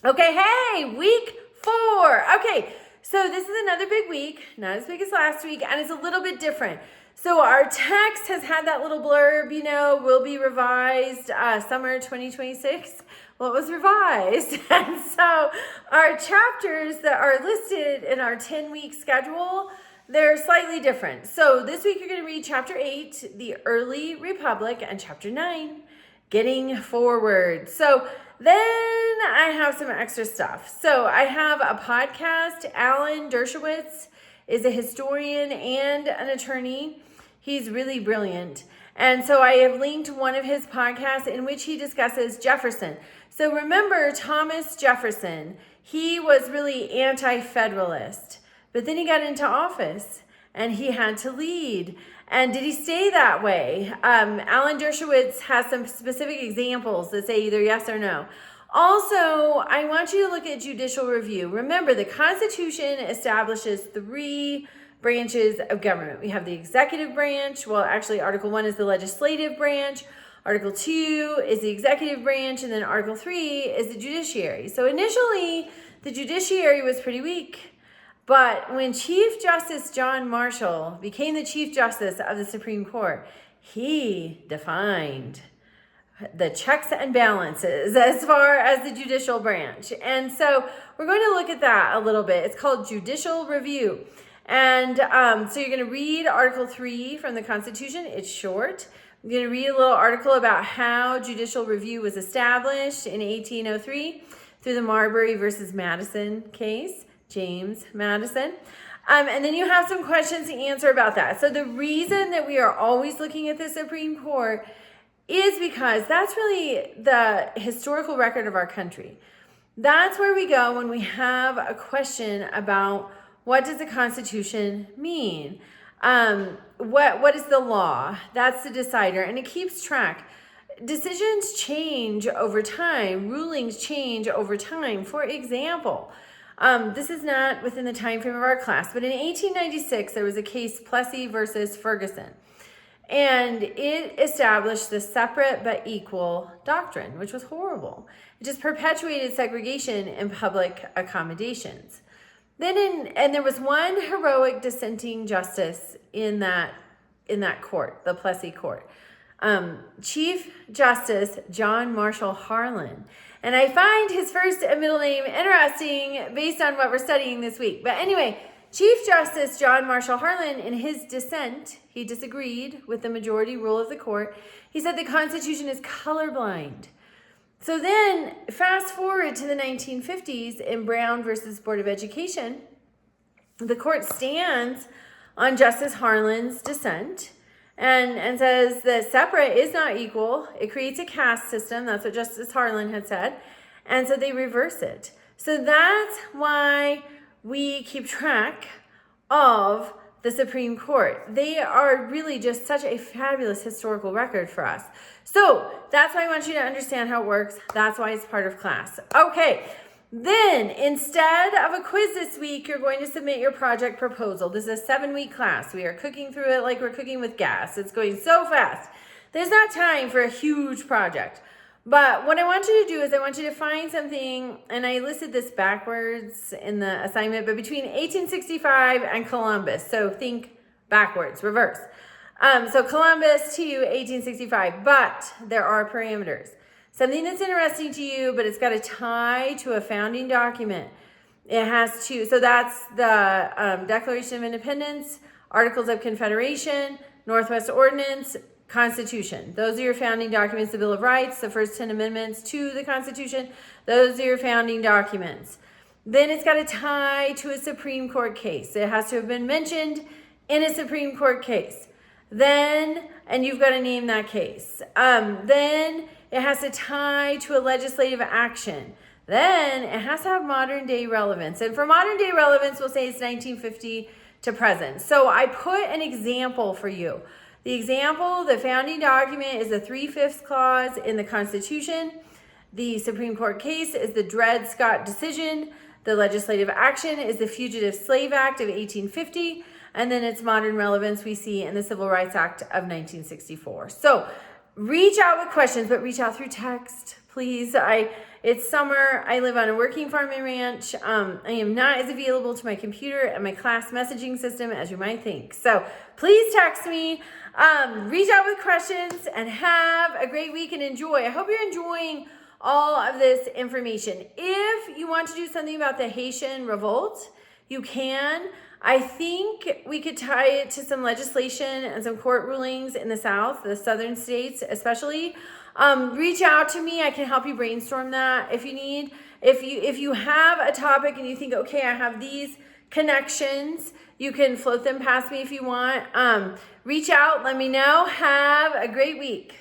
Okay, hey, week 4. Okay, so this is another big week, not as big as last week, and it's a little bit different. So our text has had that little blurb, will be revised summer 2026. Well, it was revised. And so our chapters that are listed in our 10-week schedule, they're slightly different. So this week you're going to read chapter 8, the early republic, and chapter 9, getting forward. So then I have some extra stuff. So I have a podcast. Alan Dershowitz is a historian and an attorney. He's really brilliant. And so I have linked one of his podcasts in which he discusses Jefferson. So remember Thomas Jefferson, he was really anti-federalist, but then he got into office and he had to lead. And did he stay that way? Alan Dershowitz has some specific examples that say either yes or no. Also, I want you to look at judicial review. Remember, the Constitution establishes 3 branches of government. We have the executive branch. Well, actually, Article 1 is the legislative branch. Article 2 is the executive branch. And then Article 3 is the judiciary. So initially, the judiciary was pretty weak. But when Chief Justice John Marshall became the Chief Justice of the Supreme Court, he defined the checks and balances as far as the judicial branch. And so we're going to look at that a little bit. It's called judicial review. And so you're going to read Article 3 from the Constitution. It's short. I'm going to read a little article about how judicial review was established in 1803 through the Marbury versus Madison case. James Madison. And then you have some questions to answer about that. So the reason that we are always looking at the Supreme Court is because that's really the historical record of our country. That's where we go when we have a question about what does the Constitution mean? What is the law? That's the decider, and it keeps track. Decisions change over time. Rulings change over time. For example, this is not within the time frame of our class, but in 1896, there was a case, Plessy versus Ferguson, and it established the separate but equal doctrine, which was horrible. It just perpetuated segregation in public accommodations. And there was one heroic dissenting justice in that court, the Plessy court. Chief Justice John Marshall Harlan. And I find his first and middle name interesting based on what we're studying this week. But anyway, Chief Justice John Marshall Harlan, in his dissent, he disagreed with the majority rule of the court. He said the Constitution is colorblind. So then, fast forward to the 1950s in Brown versus Board of Education, the court stands on Justice Harlan's dissent and says that separate is not equal. It creates a caste system. That's what Justice Harlan had said. And so they reverse it. So that's why we keep track of the Supreme Court. They are really just such a fabulous historical record for us. So that's why I want you to understand how it works. That's why it's part of class. Okay. Then, instead of a quiz this week, you're going to submit your project proposal. This is a 7-week class. We are cooking through it like we're cooking with gas. It's going so fast. There's not time for a huge project. But what I want you to do is I want you to find something, and I listed this backwards in the assignment, but between 1865 and Columbus. So think backwards, reverse. So Columbus to 1865, but there are parameters. Something that's interesting to you, but it's got to tie to a founding document. It has to, so that's the Declaration of Independence, Articles of Confederation, Northwest Ordinance, Constitution. Those are your founding documents. The Bill of Rights, the first 10 amendments to the Constitution. Those are your founding documents. Then it's got to tie to a Supreme Court case. It has to have been mentioned in a Supreme Court case. Then, and you've got to name that case. Then it has to tie to a legislative action. Then it has to have modern day relevance. And for modern day relevance, we'll say it's 1950 to present. So I put an example for you. The example, the founding document is the 3/5 clause in the Constitution. The Supreme Court case is the Dred Scott decision. The legislative action is the Fugitive Slave Act of 1850. And then its modern relevance we see in the Civil Rights Act of 1964. So reach out with questions, but reach out through text, please. It's summer. I live on a working farm and ranch. I am not as available to my computer and my class messaging system as you might think. So please text me, reach out with questions, and have a great week and enjoy. I hope you're enjoying all of this information. If you want to do something about the Haitian revolt, you can. I think we could tie it to some legislation and some court rulings in the South, the southern states especially. Reach out to me. I can help you brainstorm that if you need. If you have a topic and you think, okay, I have these connections, you can float them past me if you want. Reach out. Let me know. Have a great week.